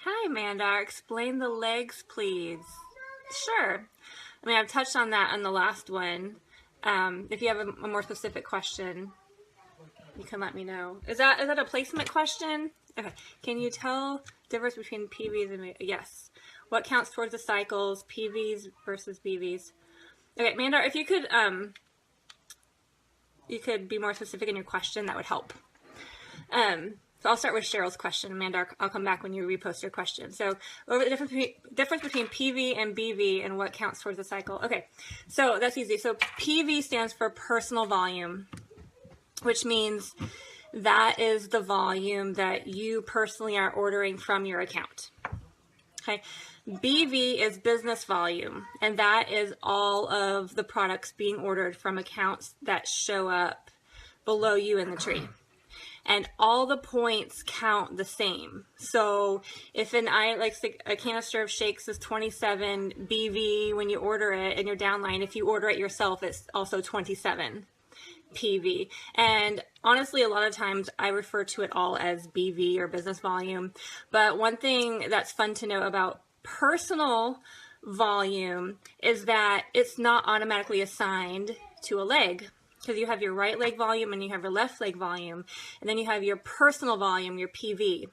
Hi, Mandar. Explain the legs, please. Sure. I mean, I've touched on that on the last one. If you have a more specific question, you can let me know. Is that a placement question? Okay. Can you tell difference between PVs and yes? What counts towards the cycles? PVs versus BVs. Okay, Mandar, if you could be more specific in your question, that would help. So I'll start with Cheryl's question. Amanda, I'll come back when you repost your question. So over the difference between PV and BV and what counts towards the cycle. Okay, so that's easy. So PV stands for personal volume, which means that is the volume that you personally are ordering from your account. Okay, BV is business volume, and that is all of the products being ordered from accounts that show up below you in the tree. And all the points count the same. So if a canister of shakes is 27 BV when you order it in your downline, if you order it yourself, it's also 27 PV. And honestly, a lot of times I refer to it all as BV or business volume. But one thing that's fun to know about personal volume is that it's not automatically assigned to a leg. Because you have your right leg volume and you have your left leg volume, and then you have your personal volume, your PV.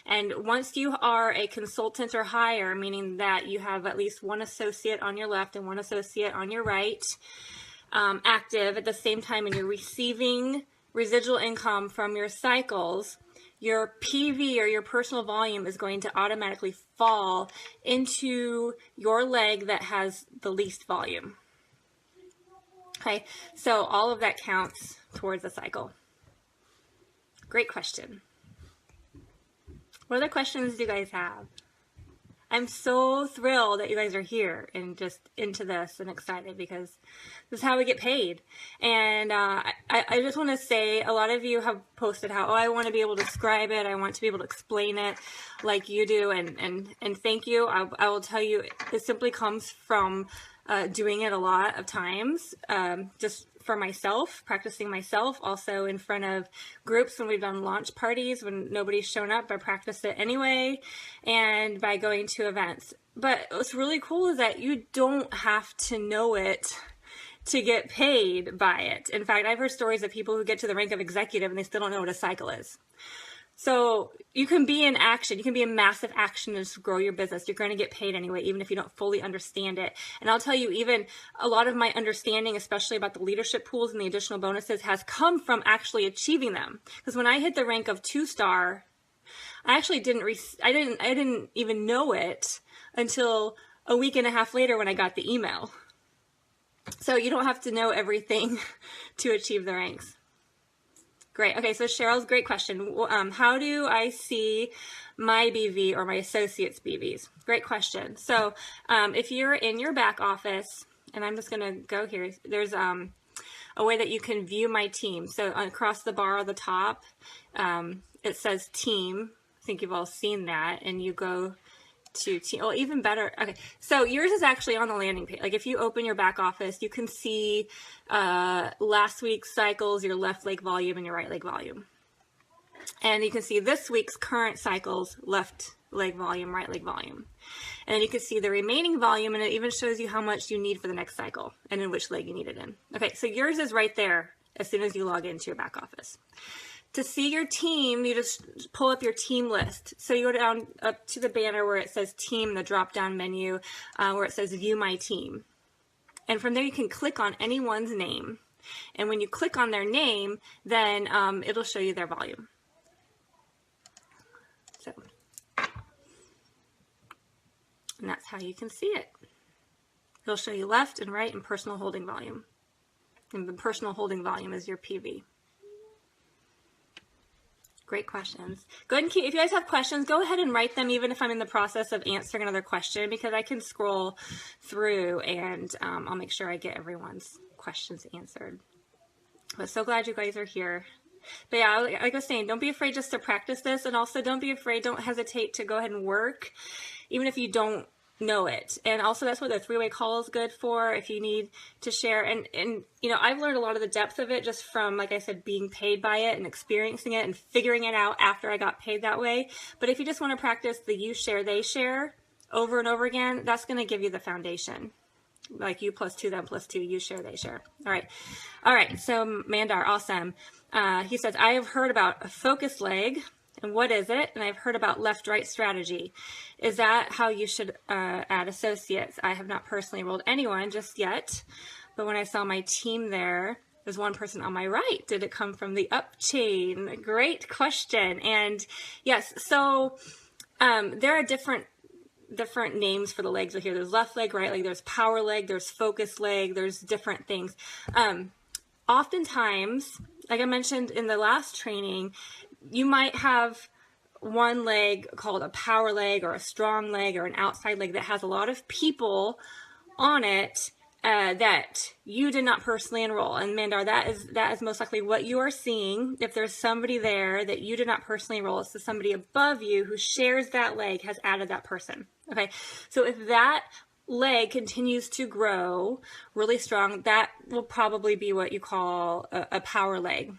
And once you are a consultant or higher, meaning that you have at least one associate on your left and one associate on your right, active at the same time, and you're receiving residual income from your cycles, your PV or your personal volume is going to automatically fall into your leg that has the least volume. Okay, so all of that counts towards the cycle. Great question. What other questions do you guys have? I'm so thrilled that you guys are here and just into this and excited because this is how we get paid. And I just want to say, a lot of you have posted how, I want to be able to describe it. I want to be able to explain it like you do. And thank you. I will tell you, it simply comes from doing it a lot of times, just for myself, practicing myself, also in front of groups when we've done launch parties, when nobody's shown up, I practice it anyway, and by going to events. But what's really cool is that you don't have to know it to get paid by it. In fact, I've heard stories of people who get to the rank of executive and they still don't know what a cycle is. So you can be in action. You can be in massive action to grow your business. You're going to get paid anyway, even if you don't fully understand it. And I'll tell you, even a lot of my understanding, especially about the leadership pools and the additional bonuses, has come from actually achieving them. Because when I hit the rank of 2-star, I actually I didn't even know it until a week and a half later when I got the email. So you don't have to know everything to achieve the ranks. Great. Okay, so Cheryl's great question. How do I see my BV or my associates' BVs? Great question. So if you're in your back office, and I'm just going to go here, there's a way that you can view my team. So across the bar at the top, it says team. I think you've all seen that. And you go to team. Oh, even better. Okay, so yours is actually on the landing page. Like if you open your back office, you can see last week's cycles, your left leg volume and your right leg volume. And you can see this week's current cycles, left leg volume, right leg volume. And then you can see the remaining volume, and it even shows you how much you need for the next cycle and in which leg you need it in. Okay, so yours is right there as soon as you log into your back office. To see your team, you just pull up your team list. So you go down up to the banner where it says team, the drop-down menu, where it says view my team. And from there you can click on anyone's name. And when you click on their name, then it'll show you their volume. So, and that's how you can see it. It'll show you left and right and personal holding volume. And the personal holding volume is your PV. Great questions. Go ahead and if you guys have questions, go ahead and write them, even if I'm in the process of answering another question, because I can scroll through and I'll make sure I get everyone's questions answered. But so glad you guys are here. But yeah, like I was saying, don't be afraid just to practice this, and also don't be afraid, don't hesitate to go ahead and work. Even if you don't know it. And also that's what the three-way call is good for, if you need to share. And you know, I've learned a lot of the depth of it just from, like I said, being paid by it and experiencing it and figuring it out after I got paid that way. But if you just want to practice the you share, they share over and over again, that's going to give you the foundation. Like you plus two, them plus two, you share, they share. All right. So Mandar, awesome. He says, I have heard about a focus leg. And what is it? And I've heard about left-right strategy. Is that how you should add associates? I have not personally enrolled anyone just yet, but when I saw my team there's one person on my right. Did it come from the up chain? Great question. And yes, so there are different names for the legs here. There's left leg, right leg, there's power leg, there's focus leg, there's different things. Oftentimes, like I mentioned in the last training, you might have one leg called a power leg or a strong leg or an outside leg that has a lot of people on it that you did not personally enroll. And Mandar, that is most likely what you are seeing. If there's somebody there that you did not personally enroll, it's somebody above you who shares that leg has added that person. Okay, so if that leg continues to grow really strong, that will probably be what you call a power leg.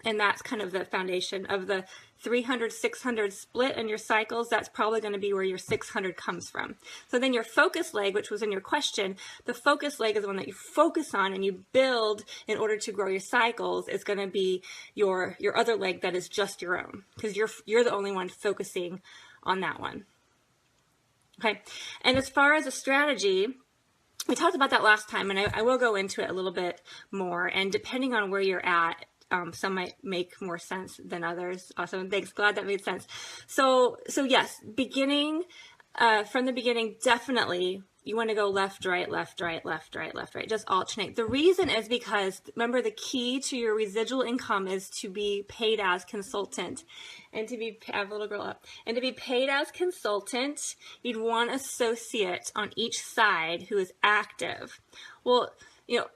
And that's kind of the foundation of the 300, 600 split in your cycles. That's probably going to be where your 600 comes from. So then your focus leg, which was in your question, the focus leg is the one that you focus on and you build in order to grow your cycles. Is going to be your other leg that is just your own, because you're the only one focusing on that one. Okay. And as far as a strategy, we talked about that last time, and I will go into it a little bit more. And depending on where you're at, some might make more sense than others. Awesome. Thanks. Glad that made sense. So yes, from the beginning, definitely you want to go left, right, left, right, left, right, left, right. Just alternate. The reason is because, remember, the key to your residual income is to be paid as consultant. And to be, I have a little girl up. And to be paid as consultant, you'd want associate on each side who is active. Well, you know,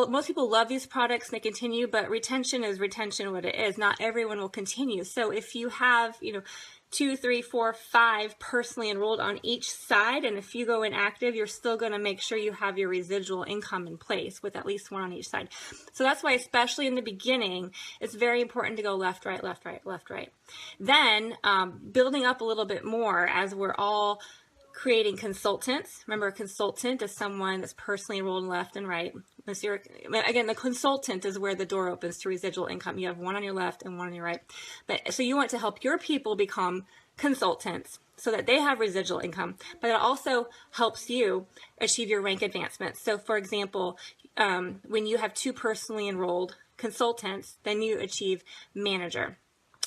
most people love these products and they continue, but retention is retention what it is. Not everyone will continue. So if you have, 2, 3, 4, 5 personally enrolled on each side, and if you go inactive, you're still going to make sure you have your residual income in place with at least one on each side. So that's why, especially in the beginning, it's very important to go left, right, left, right, left, right. Then building up a little bit more as we're all creating consultants. Remember, a consultant is someone that's personally enrolled left and right. Again, the consultant is where the door opens to residual income. You have one on your left and one on your right. So you want to help your people become consultants so that they have residual income, but it also helps you achieve your rank advancement. So for example, when you have 2 personally enrolled consultants, then you achieve manager.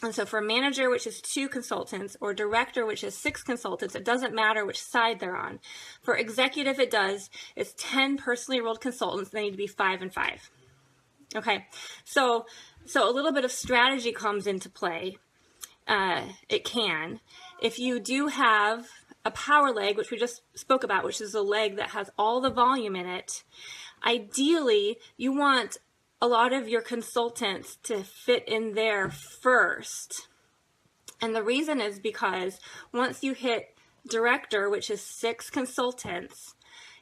And so for manager, which is 2 consultants, or director, which is 6 consultants, it doesn't matter which side they're on. For executive, it does. It's 10 personally enrolled consultants. They need to be 5 and 5. Okay, so a little bit of strategy comes into play. It can. If you do have a power leg, which we just spoke about, which is a leg that has all the volume in it, ideally you want a lot of your consultants to fit in there first. And the reason is because once you hit director, which is 6 consultants,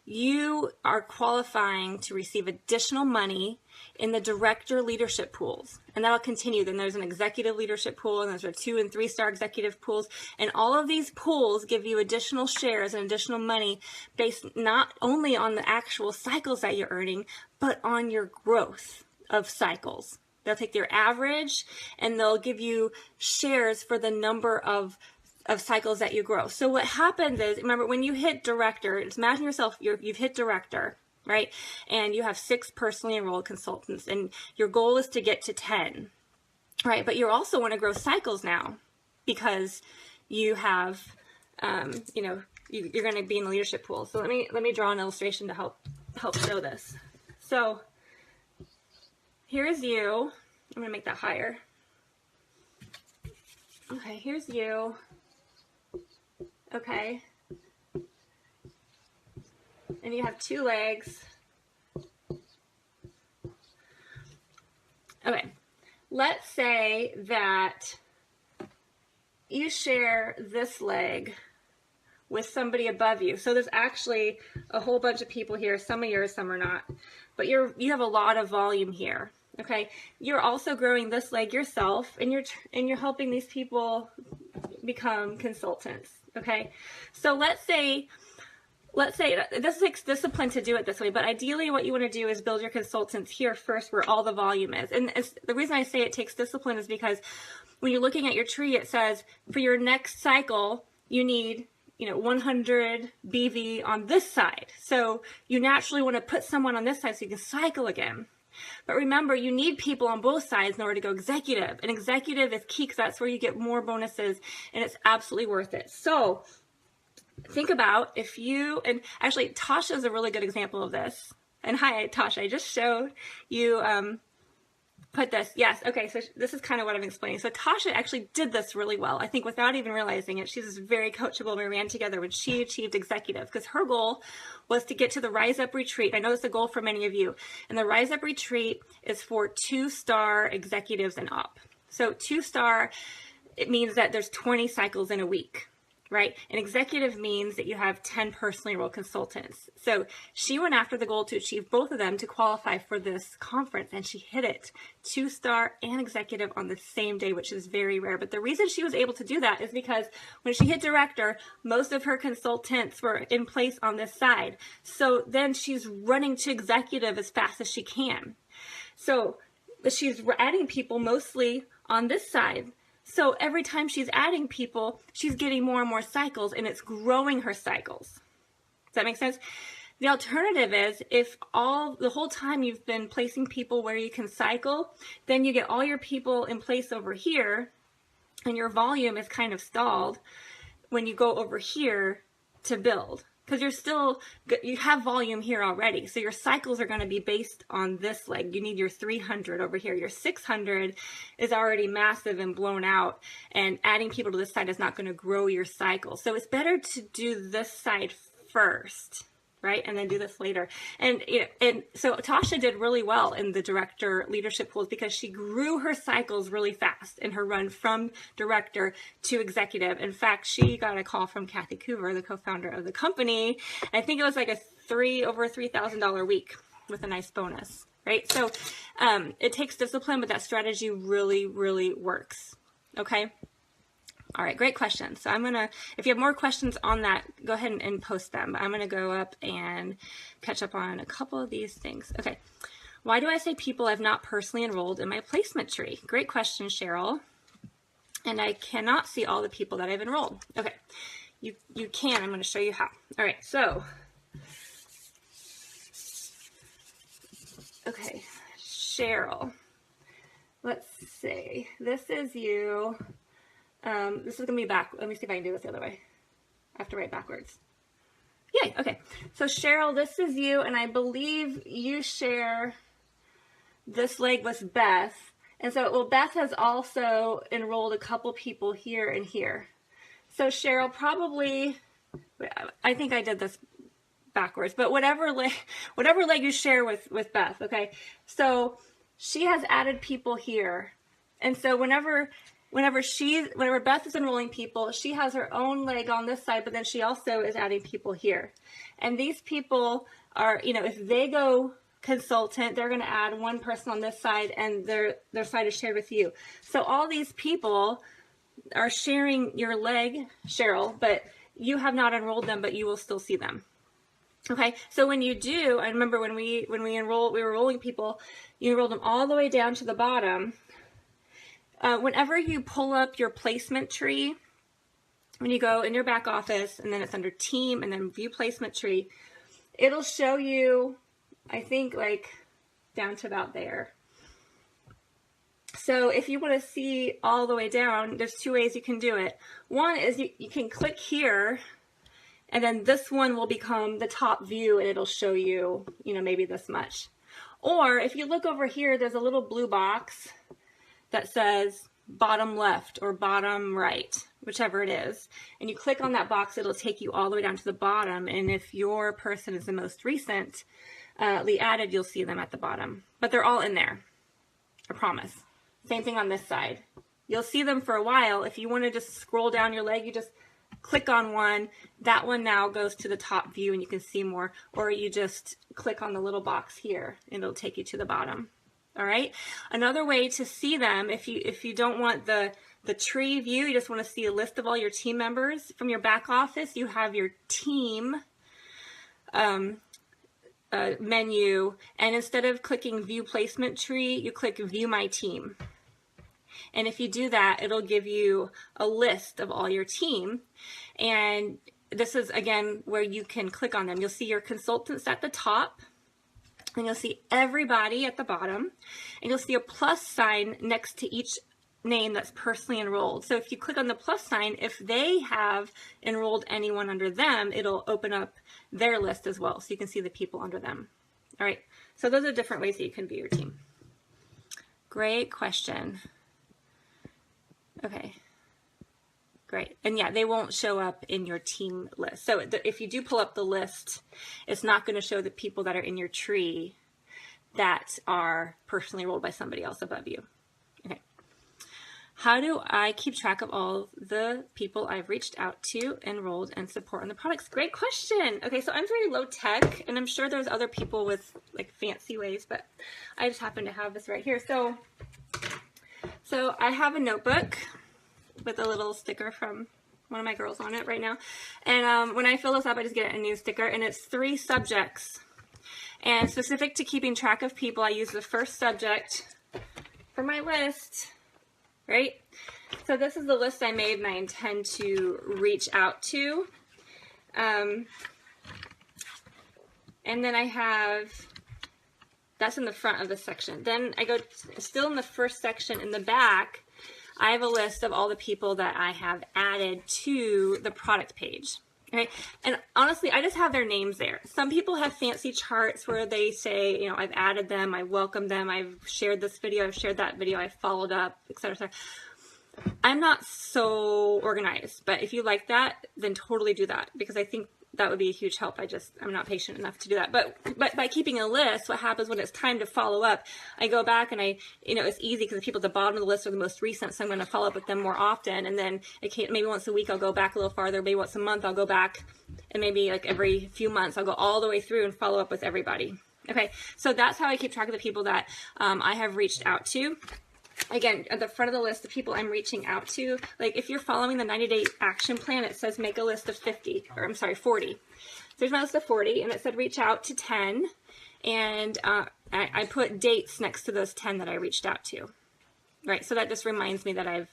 you are qualifying to receive additional money in the director leadership pools. And that'll continue. Then there's an executive leadership pool, and there's a 2- and 3-star executive pools. And all of these pools give you additional shares and additional money based not only on the actual cycles that you're earning, but on your growth of cycles. They'll take your average and they'll give you shares for the number of cycles that you grow. So what happens is, remember, when you hit director, imagine yourself, you've hit director, right? And you have 6 personally enrolled consultants, and your goal is to get to 10, right? But you also want to grow cycles now because you have, you're going to be in the leadership pool. So let me draw an illustration to help show this. So here's you. I'm going to make that higher. Okay, here's you. Okay. And you have 2 legs. Okay. Let's say that you share this leg with somebody above you. So there's actually a whole bunch of people here. Some are yours, some are not. But you have a lot of volume here. Okay, you're also growing this leg yourself, and you're helping these people become consultants. Okay, so let's say this takes discipline to do it this way, but ideally what you want to do is build your consultants here first where all the volume is. And the reason I say it takes discipline is because when you're looking at your tree, it says for your next cycle, you need 100 BV on this side. So you naturally want to put someone on this side so you can cycle again. But remember, you need people on both sides in order to go executive. And executive is key because that's where you get more bonuses, and it's absolutely worth it. So think about if you, and actually Tasha is a really good example of this. And hi, Tasha, I just showed you put this. Yes, okay, so this is kind of what I'm explaining. So Tasha actually did this really well, I think, without even realizing it. She's very coachable. We ran together when she achieved executive because her goal was to get to the Rise Up Retreat. I know it's a goal for many of you. And the Rise Up Retreat is for 2-star executives and up. So 2-star, it means that there's 20 cycles in a week. Right? And executive means that you have 10 personally enrolled consultants. So she went after the goal to achieve both of them to qualify for this conference, and she hit it, 2-star and executive on the same day, which is very rare. But the reason she was able to do that is because when she hit director, most of her consultants were in place on this side. So then she's running to executive as fast as she can. So she's adding people mostly on this side. So every time she's adding people, she's getting more and more cycles, and it's growing her cycles. Does that make sense? The alternative is if the whole time you've been placing people where you can cycle, then you get all your people in place over here, and your volume is kind of stalled when you go over here to build. Because you have volume here already. So your cycles are going to be based on this leg. You need your 300 over here. Your 600 is already massive and blown out. And adding people to this side is not going to grow your cycle. So it's better to do this side first, right? And then do this later. And so Tasha did really well in the director leadership pools because she grew her cycles really fast in her run from director to executive. In fact, she got a call from Kathy Coover, the co-founder of the company. I think it was like over $3,000 a week with a nice bonus, right? So it takes discipline, but that strategy really, really works. Okay. All right, great question. So if you have more questions on that, go ahead and post them. I'm going to go up and catch up on a couple of these things. Okay, why do I say people I've not personally enrolled in my placement tree? Great question, Cheryl. And I cannot see all the people that I've enrolled. Okay, you can. I'm going to show you how. All right, so, okay, Cheryl. Let's see. This is you. This is going to be back. Let me see if I can do this the other way. I have to write backwards. Yay. Okay. So Cheryl, this is you, and I believe you share this leg with Beth. And so, well, Beth has also enrolled a couple people here and here. So Cheryl, probably, I think I did this backwards, but whatever leg you share with Beth. Okay. So she has added people here. And so whenever Beth is enrolling people, she has her own leg on this side, but then she also is adding people here. And these people are, if they go consultant, they're going to add one person on this side, and their side is shared with you. So all these people are sharing your leg, Cheryl, but you have not enrolled them, but you will still see them. Okay, so when you do, I remember when we were enrolling people, you enrolled them all the way down to the bottom. Whenever you pull up your placement tree, when you go in your back office, and then it's under team and then view placement tree, it'll show you, I think, like down to about there. So if you want to see all the way down, there's two ways you can do it. One is you can click here, and then this one will become the top view, and it'll show you, maybe this much. Or if you look over here, there's a little blue box that says bottom left or bottom right, whichever it is. And you click on that box, it'll take you all the way down to the bottom. And if your person is the most recently added, you'll see them at the bottom. But they're all in there, I promise. Same thing on this side. You'll see them for a while. If you want to just scroll down your leg, you just click on one, that one now goes to the top view and you can see more, or you just click on the little box here and it'll take you to the bottom. All right. Another way to see them, if you don't want the tree view, you just want to see a list of all your team members from your back office, you have your team menu, and instead of clicking view placement tree, you click view my team. And if you do that, it'll give you a list of all your team. And this is, again, where you can click on them. You'll see your consultants at the top, and you'll see everybody at the bottom, and you'll see a plus sign next to each name that's personally enrolled. So if you click on the plus sign, if they have enrolled anyone under them, it'll open up their list as well, so you can see the people under them. All right, so those are different ways that you can view your team. Great question. Okay, great. And yeah, they won't show up in your team list. So if you do pull up the list, it's not going to show the people that are in your tree that are personally enrolled by somebody else above you. Okay. How do I keep track of all the people I've reached out to, enrolled, and support on the products? Great question. Okay, so I'm very low tech, and I'm sure there's other people with like fancy ways, but I just happen to have this right here. So I have a notebook with a little sticker from one of my girls on it right now. And when I fill this up, I just get a new sticker, and it's 3 subjects. And specific to keeping track of people, I use the first subject for my list. Right? So this is the list I made and I intend to reach out to. And then I have, that's in the front of the section. Then I go still in the first section in the back, I have a list of all the people that I have added to the product page. Okay. And honestly, I just have their names there. Some people have fancy charts where they say, you know, I've added them, I welcomed them, I've shared this video, I've shared that video, I've followed up, etc. etc. I'm not so organized, but if you like that, then totally do that, because I think that would be a huge help. I'm not patient enough to do that. But by keeping a list, what happens when it's time to follow up, I go back and it's easy because the people at the bottom of the list are the most recent, so I'm going to follow up with them more often. And then maybe once a week I'll go back a little farther, maybe once a month I'll go back, and maybe like every few months I'll go all the way through and follow up with everybody. Okay, so that's how I keep track of the people that I have reached out to. Again, at the front of the list, the people I'm reaching out to, like if you're following the 90-day action plan, it says make a list of 40. So there's my list of 40, and it said reach out to 10, and I put dates next to those 10 that I reached out to. Right, so that just reminds me that I've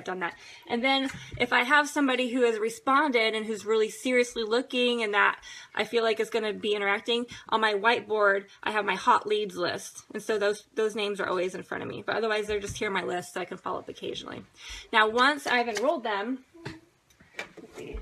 done that. And then if I have somebody who has responded and who's really seriously looking and that I feel like is going to be interacting, on my whiteboard I have my hot leads list, and so those names are always in front of me, but otherwise they're just here on my list so I can follow up occasionally. Now once I've enrolled them, let's see,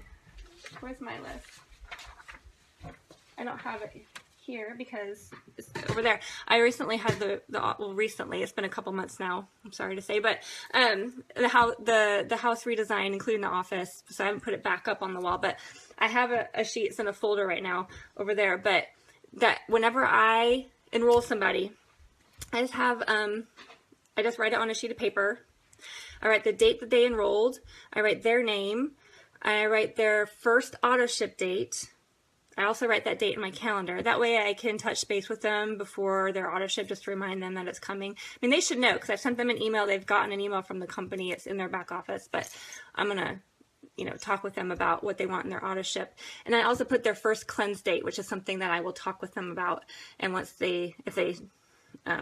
where's my list? I don't have it here because it's over there. I recently had recently, it's been a couple months now, I'm sorry to say, but the house redesign, including the office, so I haven't put it back up on the wall, but I have a sheet, it's in a folder right now over there, but that whenever I enroll somebody, I just have, I just write it on a sheet of paper. I write the date that they enrolled, I write their name, I write their first auto ship date. I also write that date in my calendar. That way I can touch base with them before their auto ship, just to remind them that it's coming. I mean, they should know because I've sent them an email. They've gotten an email from the company. It's in their back office, but I'm going to, talk with them about what they want in their auto ship. And I also put their first cleanse date, which is something that I will talk with them about. And if they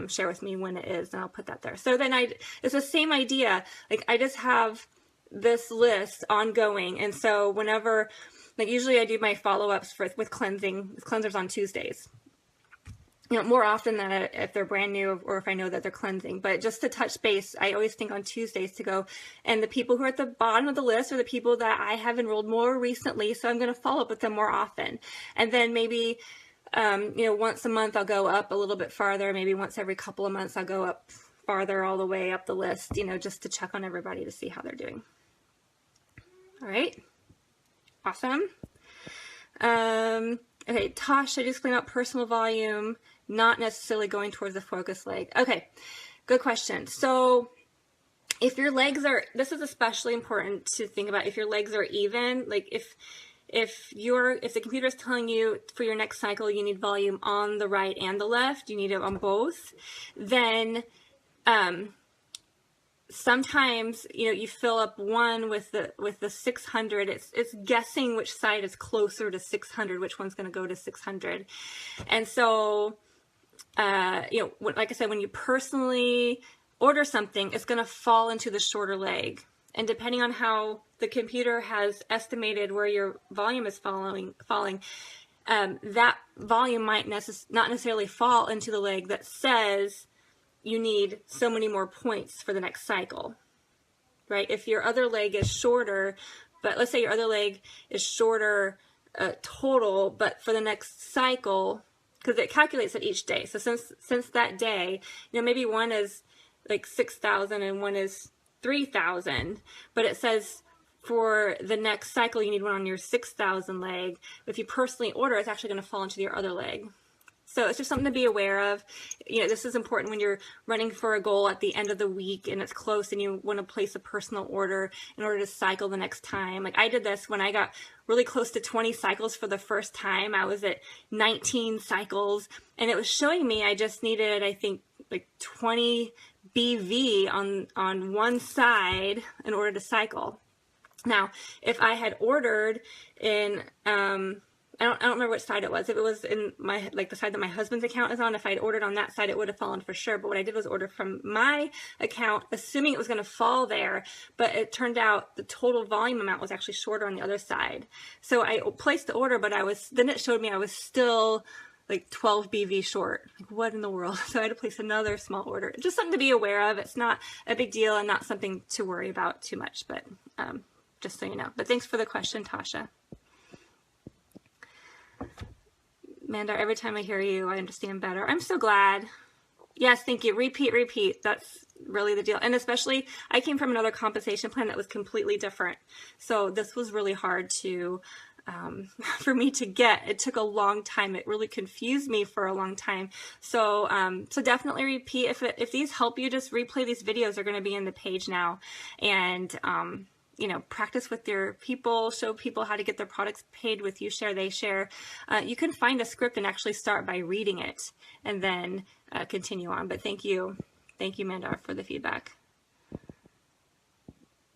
share with me when it is, then I'll put that there. So then it's the same idea. Like I just have this list ongoing. And so whenever, like usually I do my follow-ups with cleansers on Tuesdays. More often than if they're brand new or if I know that they're cleansing. But just to touch base, I always think on Tuesdays to go, and the people who are at the bottom of the list are the people that I have enrolled more recently, so I'm going to follow up with them more often. And then maybe, once a month I'll go up a little bit farther. Maybe once every couple of months I'll go up farther all the way up the list, just to check on everybody to see how they're doing. All right. Awesome. Okay, Tosh, I just explained about personal volume, not necessarily going towards the focus leg. Okay, good question. So if your legs are, this is especially important to think about, if your legs are even, like if the computer is telling you for your next cycle you need volume on the right and the left, you need it on both, then sometimes, you know, you fill up one with the 600, it's guessing which side is closer to 600, which one's going to go to 600. And so you know, like I said, when you personally order something, it's going to fall into the shorter leg. And depending on how the computer has estimated where your volume is falling, that volume might not necessarily fall into the leg that says you need so many more points for the next cycle, right? If your other leg is shorter, but let's say your other leg is shorter total, but for the next cycle, because it calculates it each day. So since that day, you know, maybe one is like 6,000 and one is 3,000, but it says for the next cycle you need one on your 6,000 leg. If you personally order, it's actually going to fall into your other leg. So it's just something to be aware of. You know, this is important when you're running for a goal at the end of the week and it's close and you want to place a personal order in order to cycle the next time. Like I did this when I got really close to 20 cycles for the first time. I was at 19 cycles and it was showing me I just needed, I think, like 20 BV on one side in order to cycle. Now, if I had ordered in, I don't remember which side it was. If it was in my, like the side that my husband's account is on, if I'd ordered on that side, it would have fallen for sure. But what I did was order from my account, assuming it was going to fall there, but it turned out the total volume amount was actually shorter on the other side. So I placed the order, but then it showed me I was still like 12 BV short. Like what in the world? So I had to place another small order. Just something to be aware of. It's not a big deal and not something to worry about too much, but just so you know. But thanks for the question, Tasha. Mandar, every time I hear you, I understand better. I'm so glad. Yes, thank you. Repeat. That's really the deal. And especially, I came from another compensation plan that was completely different. So this was really hard to, for me to get. It took a long time. It really confused me for a long time. So, so definitely repeat. If these help you, just replay these videos. They're going to be in the page now. And, you know, practice with your people, show people how to get their products paid with you share, they share. You can find a script and actually start by reading it and then continue on. But thank you, Mandar, for the feedback.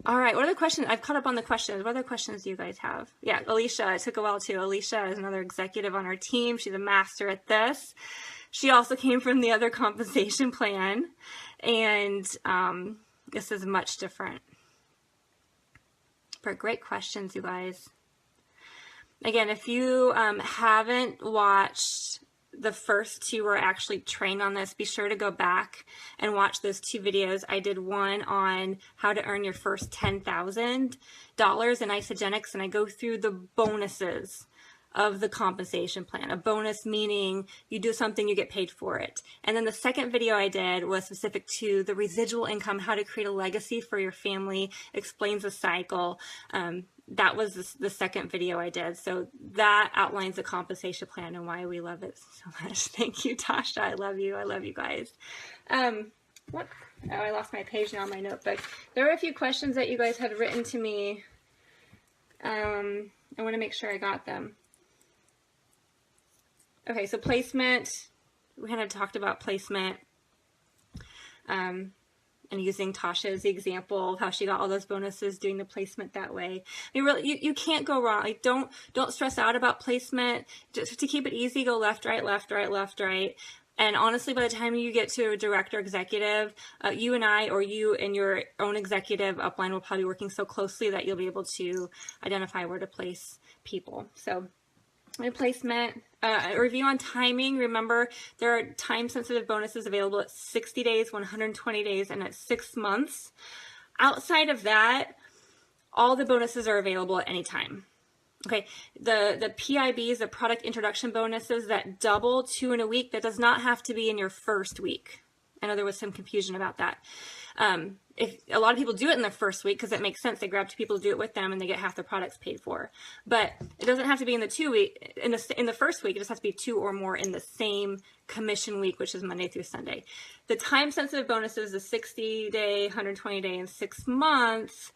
All right, what are the questions? I've caught up on the questions. What other questions do you guys have? Yeah, Alicia, it took a while too. Alicia is another executive on our team. She's a master at this. She also came from the other compensation plan, and this is much different. For great questions, you guys. Again, if you haven't watched the first two or actually trained on this, be sure to go back and watch those two videos. I did one on how to earn your first $10,000 in Isagenix, and I go through the bonuses of the compensation plan. A bonus meaning you do something, you get paid for it. And then the second video I did was specific to the residual income, how to create a legacy for your family, explains the cycle. That was the second video I did. So that outlines the compensation plan and why we love it so much. Thank you, Tasha. I love you. I love you guys. What? Oh, I lost my page now on my notebook. There were a few questions that you guys had written to me. I want to make sure I got them. Okay, so placement, we kind of talked about placement and using Tasha as the example of how she got all those bonuses doing the placement that way. I mean, really, you can't go wrong. Like, don't stress out about placement. Just to keep it easy, go left, right, left, right, left, right. And honestly, by the time you get to a director executive, you and I, or you and your own executive upline will probably be working so closely that you'll be able to identify where to place people. So placement, a review on timing. Remember, there are time-sensitive bonuses available at 60 days, 120 days, and at 6 months. Outside of that, all the bonuses are available at any time. Okay, the PIBs, the product introduction bonuses that double 2 in a week, that does not have to be in your first week. I know there was some confusion about that. if a lot of people do it in the first week because it makes sense, they grab 2 people to do it with them and they get half their products paid for. But it doesn't have to be in the first week. It just has to be 2 or more in the same commission week, which is Monday through Sunday. The time sensitive bonuses, the 60-day, 120-day, and 6 months,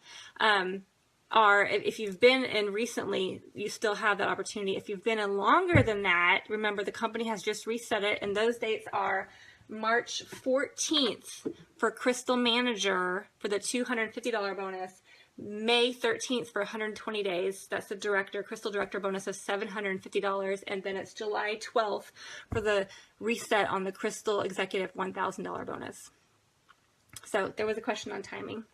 are, if you've been in recently, you still have that opportunity. If you've been in longer than that, remember the company has just reset it, and those dates are March 14th for Crystal Manager for the $250 bonus, May 13th for 120 days. That's the Crystal Director bonus of $750, and then it's July 12th for the reset on the Crystal Executive $1,000 bonus. So there was a question on timing.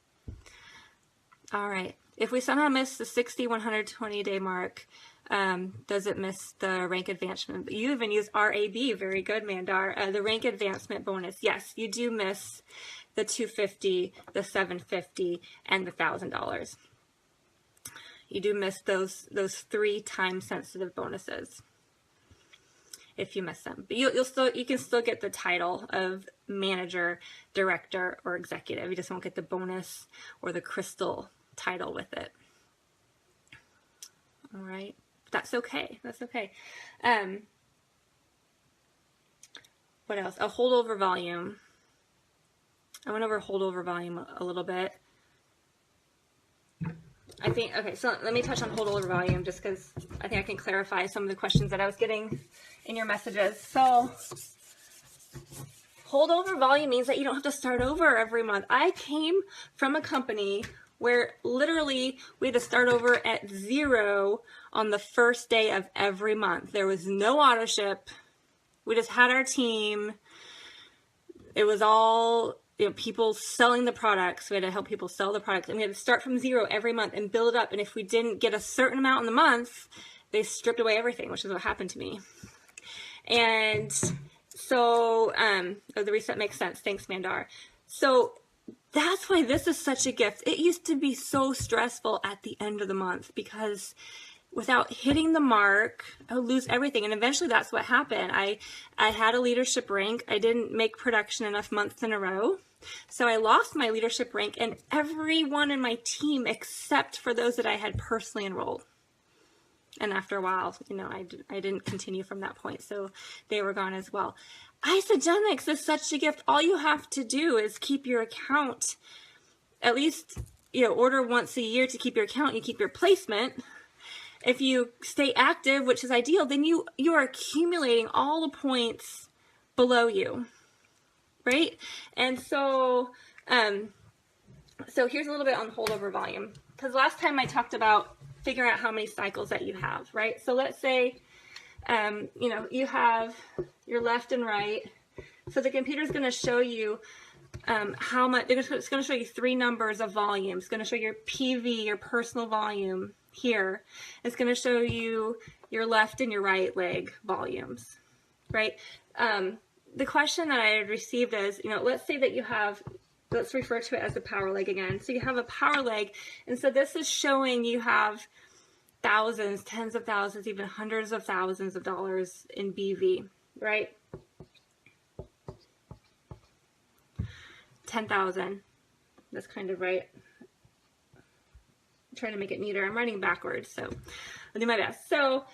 All right. If we somehow miss the 60, 120 day mark, does it miss the rank advancement? You even use RAB. Very good, Mandar. The rank advancement bonus. Yes, you do miss the $250, the $750, and the $1,000. You do miss those 3 time sensitive bonuses if you miss them. But you can still get the title of manager, director, or executive. You just won't get the bonus or the Crystal title with it. All right. That's okay. That's okay. What else? A holdover volume. I went over holdover volume a little bit. I think, okay, so let me touch on holdover volume just because I think I can clarify some of the questions that I was getting in your messages. So holdover volume means that you don't have to start over every month. I came from a company where literally we had to start over at 0 on the first day of every month. There was no auto ship. We just had our team. It was all, you know, people selling the products. We had to help people sell the products, and we had to start from 0 every month and build up. And if we didn't get a certain amount in the month, they stripped away everything, which is what happened to me. And so the reset makes sense. Thanks, Mandar. So that's why this is such a gift. It used to be so stressful at the end of the month because without hitting the mark, I would lose everything. And eventually that's what happened. I had a leadership rank. I didn't make production enough months in a row. So I lost my leadership rank, and everyone in my team except for those that I had personally enrolled. And after a while, you know, I didn't continue from that point. So they were gone as well. Isagenix is such a gift. All you have to do is keep your account, at least, you know, order once a year to keep your account. You keep your placement. If you stay active, which is ideal, then you are accumulating all the points below you, right? And so, so here's a little bit on holdover volume. Because last time I talked about figuring out how many cycles that you have, right? So let's say, you know, you have your left and right. So the computer's going to show you how much, it's going to show you 3 numbers of volume. It's going to show your PV, your personal volume here. It's going to show you your left and your right leg volumes, right? The question that I received is, you know, let's say that you have, let's refer to it as a power leg again. So you have a power leg, and so this is showing you have thousands, tens of thousands, even hundreds of thousands of dollars in BV, right? 10,000. That's kind of right. I'm trying to make it neater. I'm writing backwards, so I'll do my best. So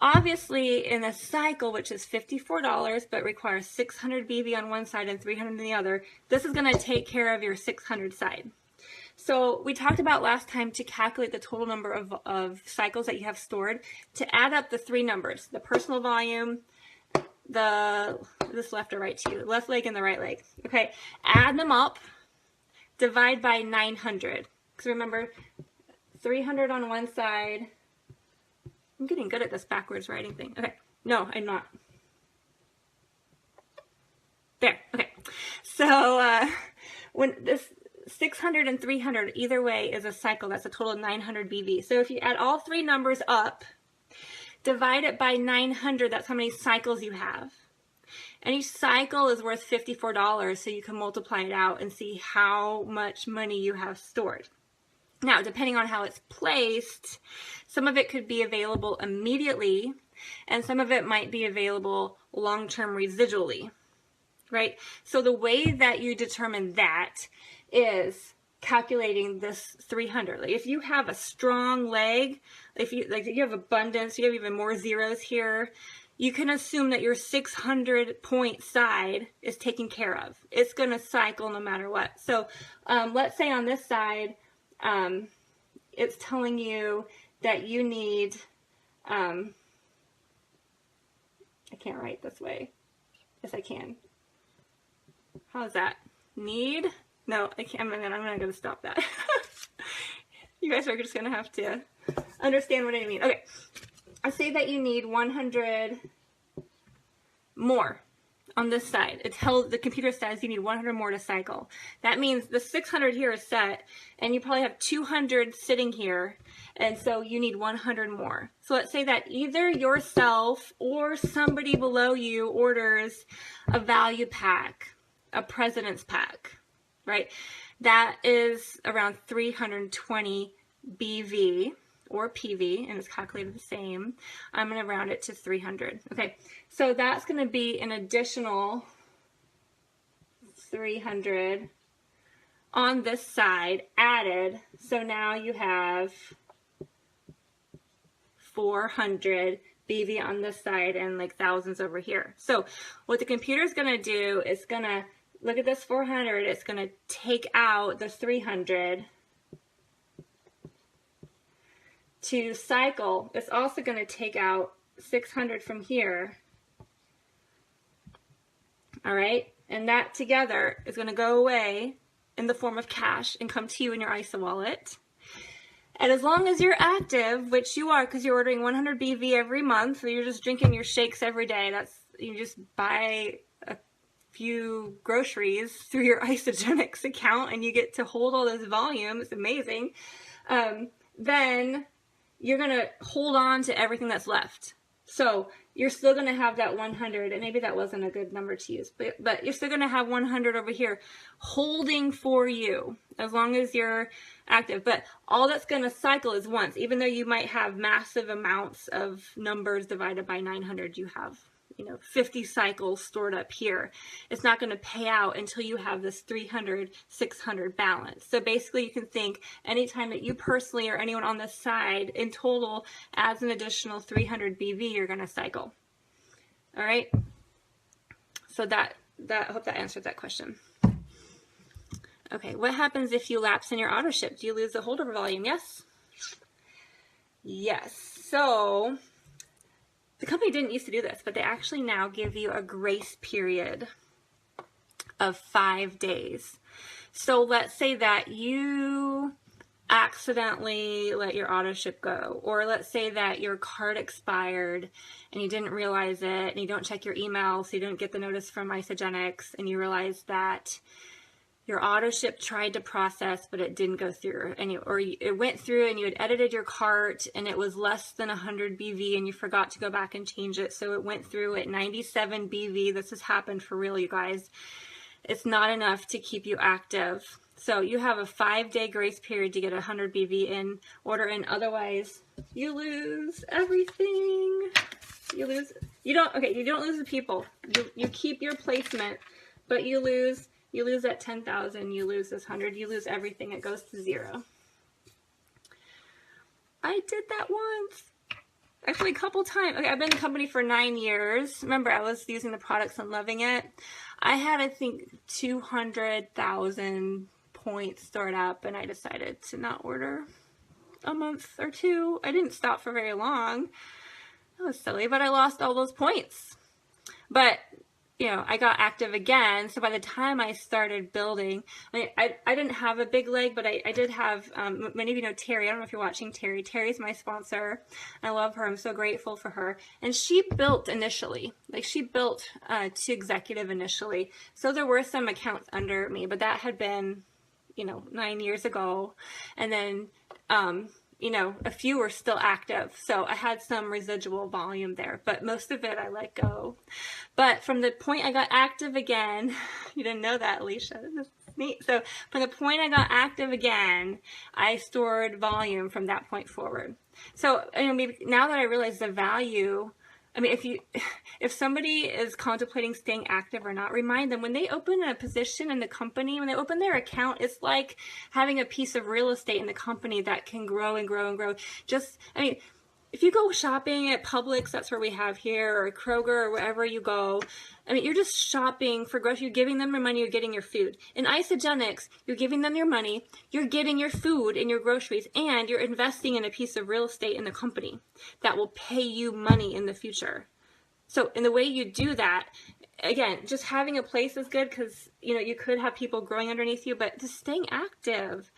obviously in a cycle, which is $54, but requires 600 BV on one side and 300 on the other, this is going to take care of your 600 side. So we talked about last time to calculate the total number of cycles that you have stored, to add up the 3 numbers, the personal volume, this left or right to you, left leg and the right leg. Okay, add them up, divide by 900. Because remember, 300 on one side. I'm getting good at this backwards writing thing. Okay, no, I'm not. There, okay. So when this 600 and 300, either way is a cycle. That's a total of 900 BV. So if you add all 3 numbers up, divide it by 900, that's how many cycles you have. And each cycle is worth $54, so you can multiply it out and see how much money you have stored. Now, depending on how it's placed, some of it could be available immediately, and some of it might be available long-term residually, right? So the way that you determine that is calculating this 300. Like if you have a strong leg, if you have abundance, you have even more zeros here, you can assume that your 600 point side is taken care of. It's going to cycle no matter what. So let's say on this side, it's telling you that you need, I can't write this way. Yes, I can. How's that? Need? No, I can't. I'm not going to stop that. You guys are just going to have to understand what I mean. Okay. I say that you need 100 more on this side. It tells, the computer says you need 100 more to cycle. That means the 600 here is set, and you probably have 200 sitting here, and so you need 100 more. So let's say that either yourself or somebody below you orders a value pack, a president's pack, right? That is around 320 BV or PV, and it's calculated the same. I'm going to round it to 300. Okay, so that's going to be an additional 300 on this side added. So now you have 400 BV on this side and like thousands over here. So what the computer is going to do is going to look at this 400. It's going to take out the 300 to cycle. It's also going to take out 600 from here. All right, and that together is going to go away in the form of cash and come to you in your ISA wallet. And as long as you're active, which you are because you're ordering 100 BV every month, or you're just drinking your shakes every day, that's, you just buy a few groceries through your Isagenix account and you get to hold all this volume. It's amazing. Then you're going to hold on to everything that's left. So you're still going to have that 100, and maybe that wasn't a good number to use, but you're still going to have 100 over here holding for you as long as you're active. But all that's going to cycle is once. Even though you might have massive amounts of numbers divided by 900, you have 50 cycles stored up here. It's not going to pay out until you have this 300, 600 balance. So basically you can think anytime that you personally or anyone on this side in total adds an additional 300 BV, you're going to cycle. All right. So I hope that answered that question. Okay. What happens if you lapse in your auto ship? Do you lose the holdover volume? Yes. Yes. So the company didn't used to do this, but they actually now give you a grace period of 5 days. So let's say that you accidentally let your auto ship go, or let's say that your card expired and you didn't realize it, and you don't check your email, so you didn't get the notice from Isagenix, and you realize that your auto ship tried to process, but it didn't go through, or it went through and you had edited your cart and it was less than 100 BV and you forgot to go back and change it. So it went through at 97 BV. This has happened for real, you guys. It's not enough to keep you active. So you have a 5-day grace period to get 100 BV in order, and otherwise you lose everything. You don't lose the people. You keep your placement, but you lose that 10,000, you lose this 100, you lose everything. It goes to 0. I did that once. Actually, a couple times. Okay, I've been in the company for 9 years. Remember, I was using the products and loving it. I had, I think, 200,000 points stored up, and I decided to not order a month or two. I didn't stop for very long. That was silly, but I lost all those points. But I got active again. So by the time I started building, I didn't have a big leg, but I did have, many of you know Terry. I don't know if you're watching Terry. Terry's my sponsor. I love her. I'm so grateful for her. And she built initially, she built to executive initially. So there were some accounts under me, but that had been, 9 years ago. And then, a few were still active. So I had some residual volume there, but most of it I let go. But from the point I got active again, you didn't know that, Alicia. This is neat. So from the point I got active again, I stored volume from that point forward. So maybe now that I realize the value I mean, if somebody is contemplating staying active or not, remind them when they open a position in the company, when they open their account, it's like having a piece of real estate in the company that can grow and grow and grow. I mean, if you go shopping at Publix, that's where we have here, or Kroger, or wherever you go, I mean, you're just shopping for groceries. You're giving them your money, you're getting your food. In Isagenix, you're giving them your money, you're getting your food and your groceries, and you're investing in a piece of real estate in the company that will pay you money in the future. So in the way you do that, again, just having a place is good because, you could have people growing underneath you, but just staying active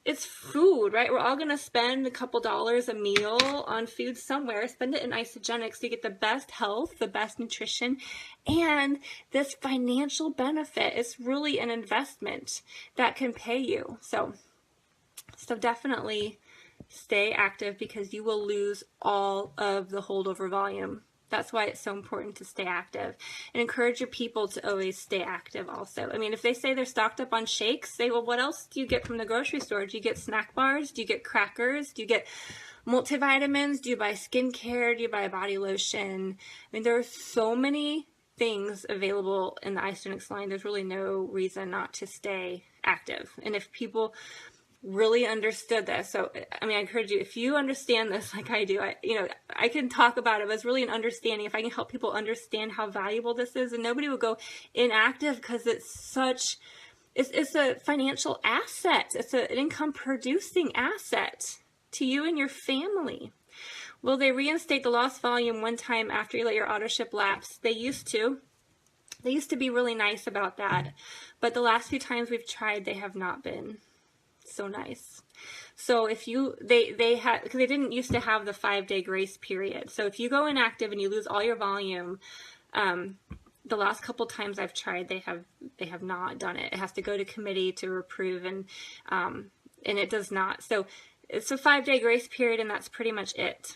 it's food, right? We're all going to spend a couple dollars a meal on food somewhere. Spend it in Isagenix so you get the best health, the best nutrition, and this financial benefit. It's really an investment that can pay you. So definitely stay active because you will lose all of the holdover volume. That's why it's so important to stay active, and encourage your people to always stay active also. I mean, if they say they're stocked up on shakes, say, well, what else do you get from the grocery store? Do you get snack bars? Do you get crackers? Do you get multivitamins? Do you buy skincare? Do you buy body lotion? I mean, there are so many things available in the Isagenix line. There's really no reason not to stay active. And if people really understood this. So, I mean, I encourage you, if you understand this like I do, I can talk about it, but it's really an understanding. If I can help people understand how valuable this is, and nobody would go inactive because it's a financial asset. It's an income producing asset to you and your family. Will they reinstate the lost volume one time after you let your auto ship lapse? They used to. They used to be really nice about that, but the last few times we've tried, they have not been so nice. So if they didn't used to have the 5-day grace period. So if you go inactive and you lose all your volume, the last couple times I've tried, they have not done it. It has to go to committee to approve, and it does not. So it's a 5-day grace period, and that's pretty much it.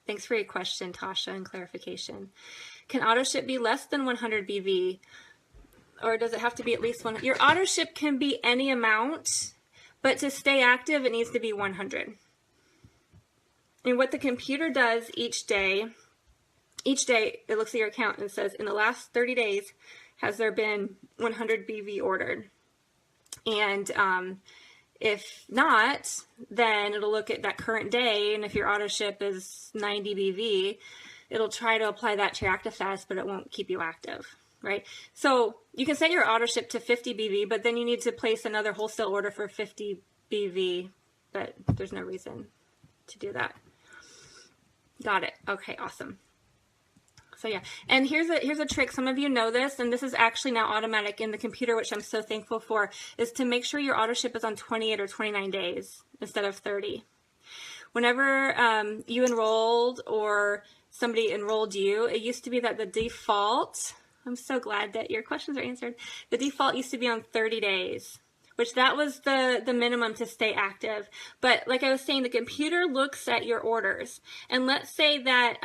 Thanks for your question, Tasha, and clarification. Can auto ship be less than 100 BV? Or does it have to be at least one? Your auto ship can be any amount, but to stay active, it needs to be 100. And what the computer does each day, it looks at your account and says, in the last 30 days, has there been 100 BV ordered? And if not, then it'll look at that current day, and if your auto ship is 90 BV, it'll try to apply that to your active status, but it won't keep you active. Right? So you can set your auto ship to 50 BV, but then you need to place another wholesale order for 50 BV, but there's no reason to do that. Got it. Okay, awesome. So yeah, and here's a trick. Some of you know this, and this is actually now automatic in the computer, which I'm so thankful for, is to make sure your auto ship is on 28 or 29 days instead of 30. Whenever you enrolled or somebody enrolled you, it used to be that the default, I'm so glad that your questions are answered. The default used to be on 30 days, which that was the minimum to stay active. But like I was saying, the computer looks at your orders. And let's say that,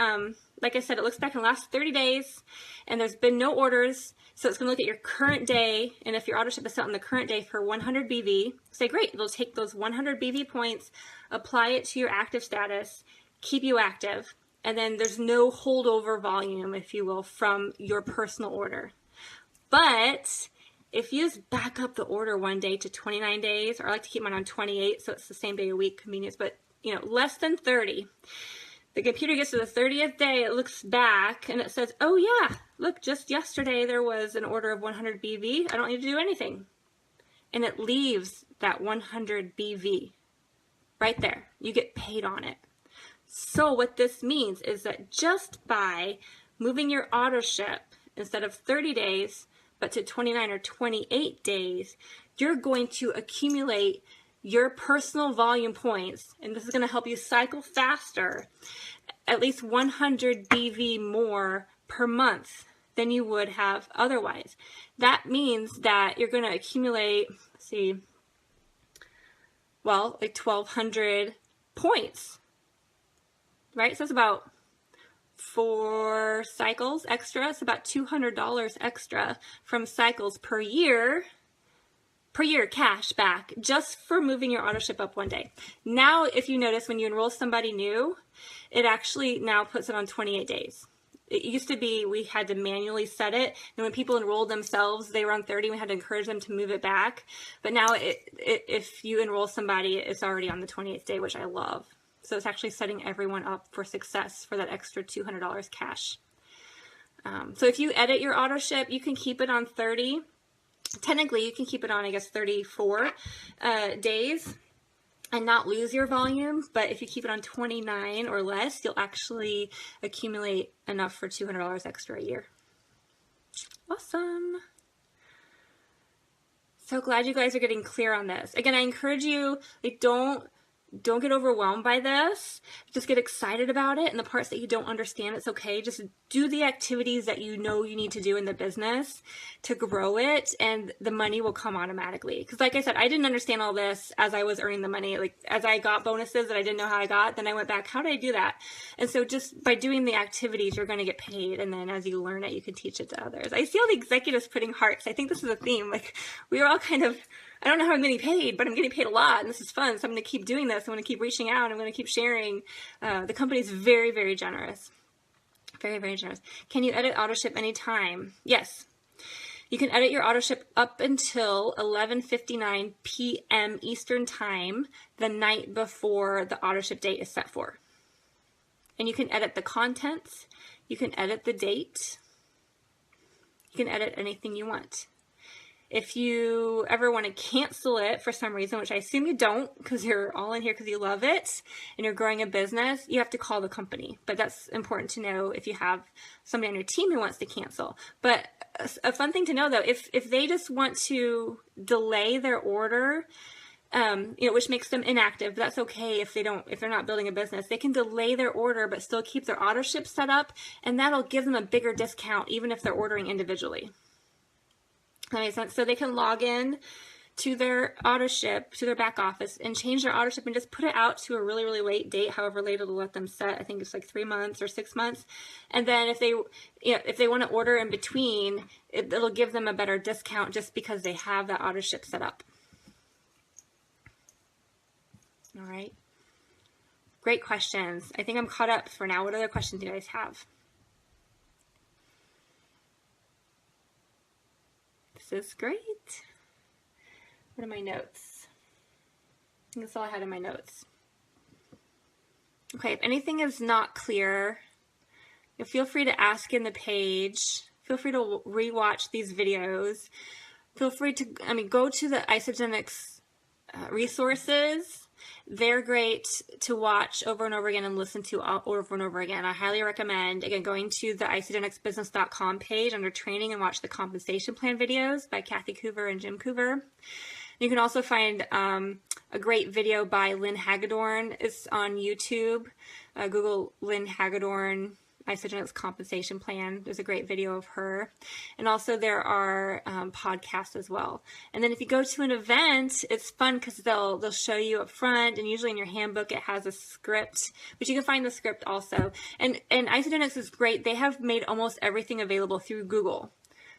like I said, it looks back in the last 30 days and there's been no orders. So it's going to look at your current day. And if your auto ship is set on the current day for 100 BV, say, great, it'll take those 100 BV points, apply it to your active status, keep you active. And then there's no holdover volume, if you will, from your personal order. But if you just back up the order one day to 29 days, or I like to keep mine on 28, so it's the same day a week convenience, but less than 30. The computer gets to the 30th day, it looks back, and it says, oh yeah, look, just yesterday there was an order of 100 BV. I don't need to do anything. And it leaves that 100 BV right there. You get paid on it. So what this means is that just by moving your auto ship instead of 30 days, but to 29 or 28 days, you're going to accumulate your personal volume points, and this is going to help you cycle faster, at least 100 BV more per month than you would have otherwise. That means that you're going to accumulate, like 1,200 points. Right? So it's about 4 cycles extra. It's about $200 extra from cycles per year cash back just for moving your auto ship up one day. Now, if you notice when you enroll somebody new, it actually now puts it on 28 days. It used to be we had to manually set it, and when people enrolled themselves, they were on 30. We had to encourage them to move it back. But now, if you enroll somebody, it's already on the 28th day, which I love. So it's actually setting everyone up for success for that extra $200 cash. So if you edit your auto ship, you can keep it on 30. Technically, you can keep it on, I guess, 34 days and not lose your volume. But if you keep it on 29 or less, you'll actually accumulate enough for $200 extra a year. Awesome. So glad you guys are getting clear on this. Again, I encourage you, like, don't get overwhelmed by this. Just get excited about it. And the parts that you don't understand, it's okay. Just do the activities that you know you need to do in the business to grow it, and the money will come automatically. Because like I said, I didn't understand all this as I was earning the money. Like, as I got bonuses that I didn't know how I got, then I went back, how did I do that? And so just by doing the activities, you're going to get paid. And then as you learn it, you can teach it to others. I see all the executives putting hearts. I think this is a theme. Like, we are all kind of, I don't know how I'm getting paid, but I'm getting paid a lot, and this is fun. So I'm going to keep doing this. I'm going to keep reaching out. I'm going to keep sharing. The company is very, very generous. Very, very generous. Can you edit AutoShip anytime? Yes. You can edit your AutoShip up until 11:59 p.m. Eastern Time, the night before the AutoShip date is set for. And you can edit the contents. You can edit the date. You can edit anything you want. If you ever want to cancel it for some reason, which I assume you don't because you're all in here because you love it and you're growing a business, you have to call the company. But that's important to know if you have somebody on your team who wants to cancel. But a fun thing to know, though, if they just want to delay their order, which makes them inactive, but that's okay if they're not building a business. They can delay their order but still keep their auto ship set up, and that'll give them a bigger discount even if they're ordering individually. That makes sense. So they can log in to their auto ship, to their back office, and change their auto ship and just put it out to a really, really late date, however late it'll let them set. I think it's like 3 months or 6 months. And then if they want to order in between, it'll give them a better discount just because they have that auto ship set up. All right. Great questions. I think I'm caught up for now. What other questions do you guys have? This is great. What are my notes? I think that's all I had in my notes. Okay, if anything is not clear, feel free to ask in the page. Feel free to rewatch these videos. Feel free to, go to the Isagenix resources. They're great to watch over and over again and listen to over and over again. I highly recommend, again, going to the isagenixbusiness.com page under training and watch the compensation plan videos by Kathy Coover and Jim Coover. You can also find a great video by Lynn Hagedorn. It's on YouTube. Google Lynn Hagedorn Isagenix compensation plan. There's a great video of her. And also there are podcasts as well. And then if you go to an event, it's fun because they'll show you up front, and usually in your handbook it has a script, but you can find the script also. And Isagenix is great. They have made almost everything available through Google.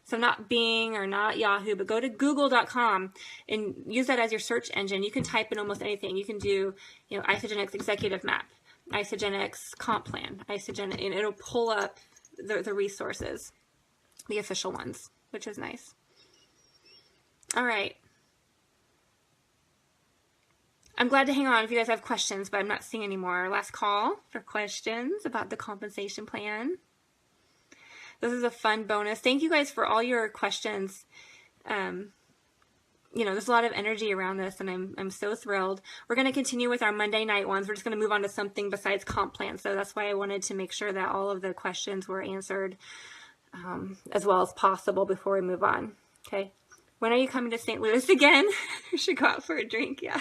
So not Bing or not Yahoo, but go to google.com and use that as your search engine. You can type in almost anything. You can do, Isagenix executive map, Isagenix comp plan, and it'll pull up the resources, the official ones, which is nice. All right. I'm glad to hang on if you guys have questions, but I'm not seeing any more. Last call for questions about the compensation plan. This is a fun bonus. Thank you guys for all your questions. There's a lot of energy around this, and I'm so thrilled. We're going to continue with our Monday night ones. We're just going to move on to something besides comp plan. So that's why I wanted to make sure that all of the questions were answered as well as possible before we move on. Okay. When are you coming to St. Louis again? We should go out for a drink. Yeah,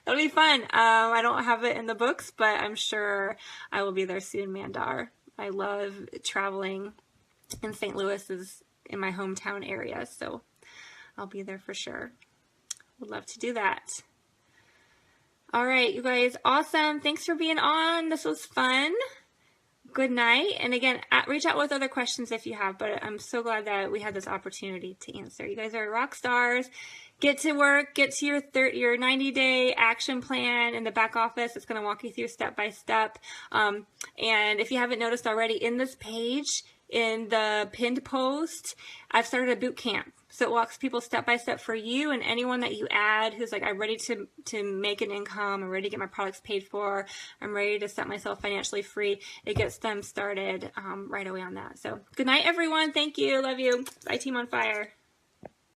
that'll be fun. I don't have it in the books, but I'm sure I will be there soon, Mandar. I love traveling, and St. Louis is in my hometown area, so I'll be there for sure. Would love to do that. All right, you guys, awesome. Thanks for being on. This was fun. good night. And again, reach out with other questions if you have, but I'm so glad that we had this opportunity to answer. You guys are rock stars. Get to work, get to your 90-day action plan in the back office. It's going to walk you through step by step. And if you haven't noticed already, in this page, in the pinned post, I've started a boot camp. So it walks people step by step for you and anyone that you add who's like, I'm ready to make an income, I'm ready to get my products paid for, I'm ready to set myself financially free. It gets them started right away on that. So good night, everyone. Thank you. Love you. Bye, Team on Fire.